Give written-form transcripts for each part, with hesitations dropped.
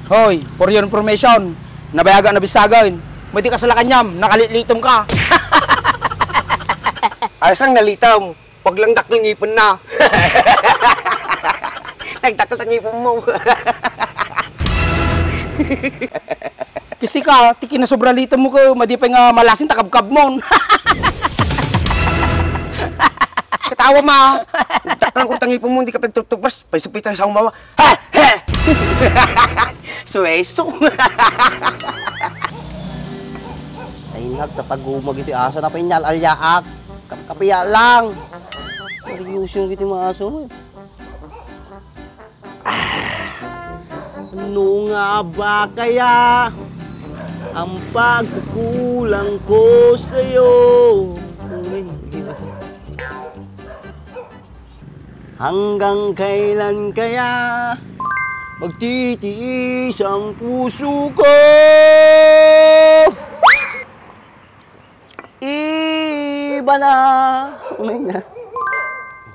Hoy, for your information, nabayagan na bisagin. Madi ka sa lakanyam, nakalitlitom ka. Ayos lang nalitam. Wag lang dakling ngipon na. Nagdakal ang ngipon mo. Kasi ka, tiki na sobra litom mo ko, madi pa nga malasin takabkab mo. Katawa ma. Nagdakal ko tangipon mo, hindi ka pagtutubas. Paisupit sa umawa. Ha! He! Suweso. Ay nagtatagumag iti aso na pinyal alyaak. Kapiya lang. Seryoso iti mga aso mo. Ano nga ba kaya ang pagkukulang ko sa'yo? Hanggang kailan kaya magtitiis ang puso ko? Iba na. Unay na.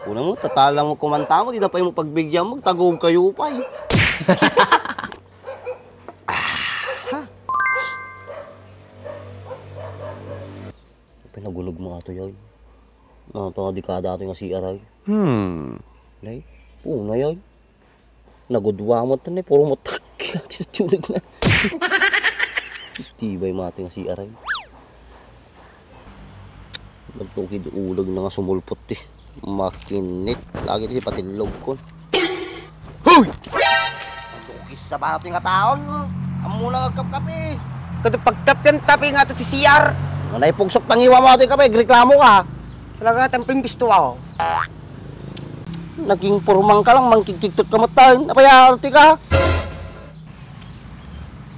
Unang mo, tatala mo kumanta mo, di na pa yung pagbigyan mo, tagog kayo pa eh. Pinagunog mo nga ito yun. Ito nga dekada ito yung CRI. Lay, puna yun. Nagudwa mo ito na, puro mo takya. Tinatunog na. Tibay mo ito yung CRI. Nagtukid ulag na nga sumulpot eh. Makinit. Lagi ito patilog ko. Hoy! Tukis sa bato yung taon. Amo lang agkap-kap eh. Kada pagtap yan, tapi nga ito si CR. Nanay pugsok tangiwa mo ito yung kape. Reklamo ka. Talaga, tamping bisto ako. Naging purmang ka lang, mangkikiktot ka matayin. Napayarti ka.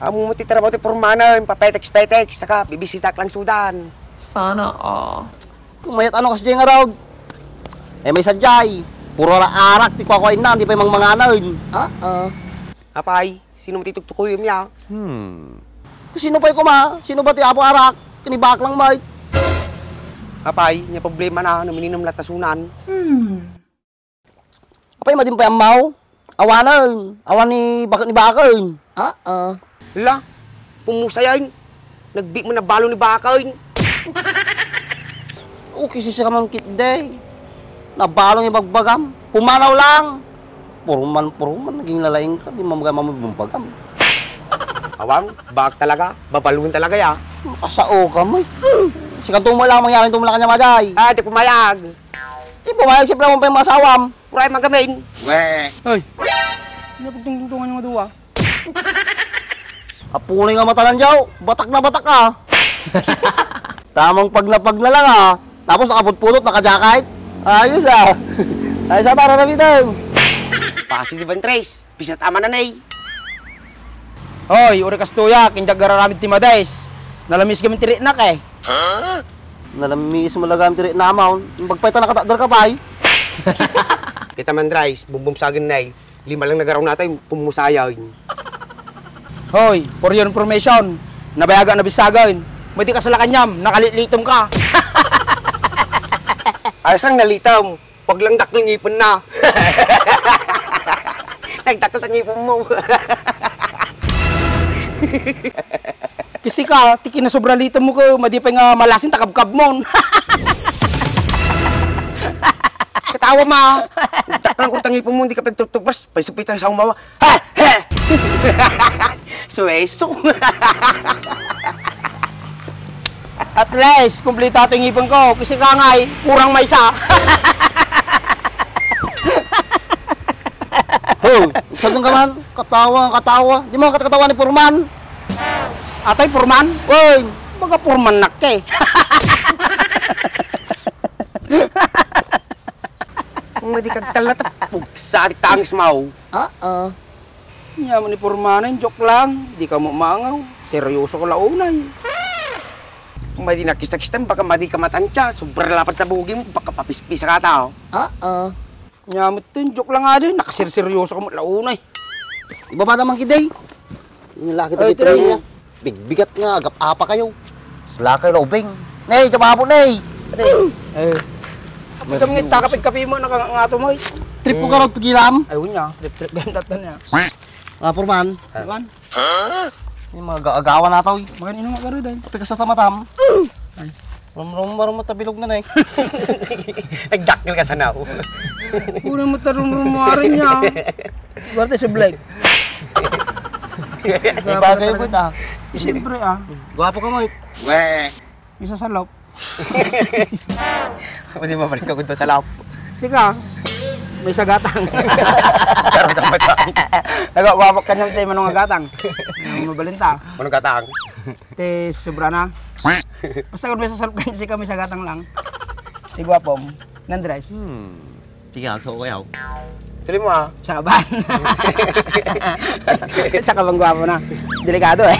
Amo mo titarabaw ito purmana, yung papetex-petex, saka bibisitak lang sudan. Sana all. Kung mayat ano kasi dyan nga raw. Eh may sadyay. Puro na arak, di kwakuain na, di pa yung mangmanganain. Apay, sino mo titugtukoy yung niya? Kung sino pa yung kuma? Sino ba ti apo arak? Kanibak lang may. Apay, niya problema na, namininom latasunan. Apay, madin pa yung mau. Awanan. Awan ni Bakain. Hala, pumusayan. Nagbi mo na balo ni Bakain. Okay, sisa ka man kit day. Nabalong yung bagbagam. Pumanaw lang. Puruman, naging lalaing ka. Di mamagam mabumbagam. Awang, bak talaga. Babaluin talaga ya. Makasao ka mo. Sikat tumalang, mangyaring tumalang kanya maday. Di pumayag. Di pumayag, siyempre mo pa yung mga sawam. Puray magamin. Weh. Hoy, hindi na pagtungtungan yung maduwa. Apunay nga mata lang dyaw. Batak na batak ka. Tamang pagnapag na lang ha. Tapos nakaputpulot, nakajakait. Ayos ah. Ayos ah, tara na bitaw. Positive and trace. Pisat ama na nay. Hoy, uri kastuya, kinjag gararamid ti Madays. Nalamis kami tirik nak eh. Nalamis mo lagam tiri namaw. Magpayta nakatador ka pa ay. Kita man rice, bumbum sagin nay. 5 lang nagaraw natin, pumusayaw. Hoy, for your information, nabayagan na bisagin. Madi ka sa lakanyam, nakalitlitom ka. Ayos lang nalitam. Wag lang dakling ngipon na. Nagdakal ang ngipon mo. Kasi ka, tiki na sobra litom mo ko, madi pa nga malasin takabkab mo. Katawa ma. Nagdakal ko ngipon mo, hindi ka pagtutubas. Paisupit sa umawa. Ha! He! Suweso. At least, kumplito ito yung ipon ko. Kasi ka nga eh, kurang may isa. Hoy, saan ka man? Katawa. Di mo katawa ni Purman. Atoy, Purman? Hoy, Baga Purman nak eh. Kung hindi kagtalat, pugsa at tangis mau. Yaman ni Purman, joke lang. Di ka mo maangaw. Seryoso ko launay. Kung hindi nakista-kistan, baka madi ka matansya. Sobrang lapat na bugi mo, baka papispisa ka tao. Yaman ito, joke lang nga din. Nakasirseryoso ka mo launay. iba ba naman kiday? Nilaki Ay, tayo tira niya. Bigbigat nga, agap-apa kayo. Salakay lobeng. Nay, kapapo nay. Eh, kapag kami takapig kape mo, nakangato mo eh. Trip ko karot pagilam. Ayaw niya, trip-trip gantat na niya. Purman. Iwan. Yung mga agawan na tao. Makan ino magaro dahil. Tapi ka sa tamatam. Rum matabilog na eh. Nagdakil ka sa now. Pura matarong-rumarin niya. Barte sa black. Ibagay po ita. Siyempre Gwapo ka mo it. Weh. isa sa loob. Pwede mabalik ako doon sa lap. Sika, may sagatang. Pero dapat lang. Nagawawak ka niyang tayo manong agatang. Mabalinta. Ano katang? Te, sobra na. Basta kung may sasalap kayo, sika may sagatang lang. Tigwapom, nandres. Tingnan sa kayaw. Tuloy mo ah. Sa kaban. Sa kabang gwapo na. Delikado eh.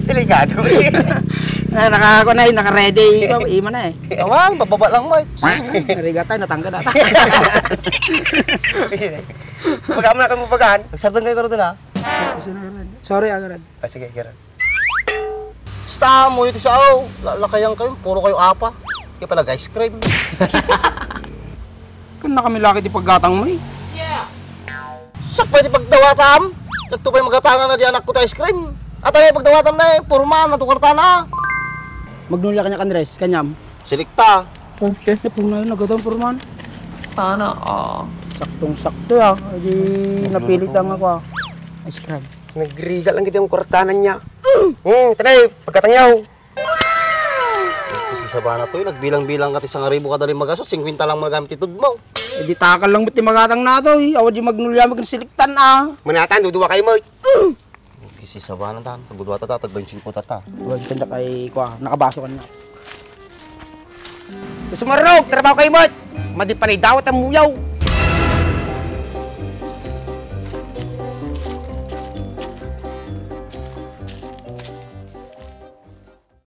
Delikado. Naka-ready. Ima na eh. Awan, bababa lang mo it. Narigatay, natangga na. Pagkaan mo na kang pagkaan. Nagsartan kayo doon ha. Sorry, agad. Sige, Kiran. Basta mo ito sa aw. Lakayan kayo, puro kayo apa. Kaya pala ice cream. Kung na kami laki di paggatang mo eh. Sak pwede pagdawatam. Sakto pa yung magatangan na di anak ko ta ice cream. At ay pagdawatam na eh, puro man, natukarta na. Magnulia kanya kandres, kanyam. Silikta. Okay. Napong na yun, nagatang purman. Sana Saktong-sakto ah. Di napilit lang ako ah. Ice cream. Nagriga lang kita yung kwartanan niya. Tanay, pagkatangyaw. Kasi sa bana to, nagbilang-bilang ka isang aribo kada magasot, 50 lang magamit itod mo. Eh di takal lang ba't magatang na to eh. Awa di magnulia magsiliktan ah. Manatan, duduwa kayo mo. Kasi sa bana tan, pagudwa ta, tagbansin ko tata. Huwag ka kay kwa, nakabaso ka na. Gusto mo rin, trabaho kayo mo. Madi panay dawat ang muyaw.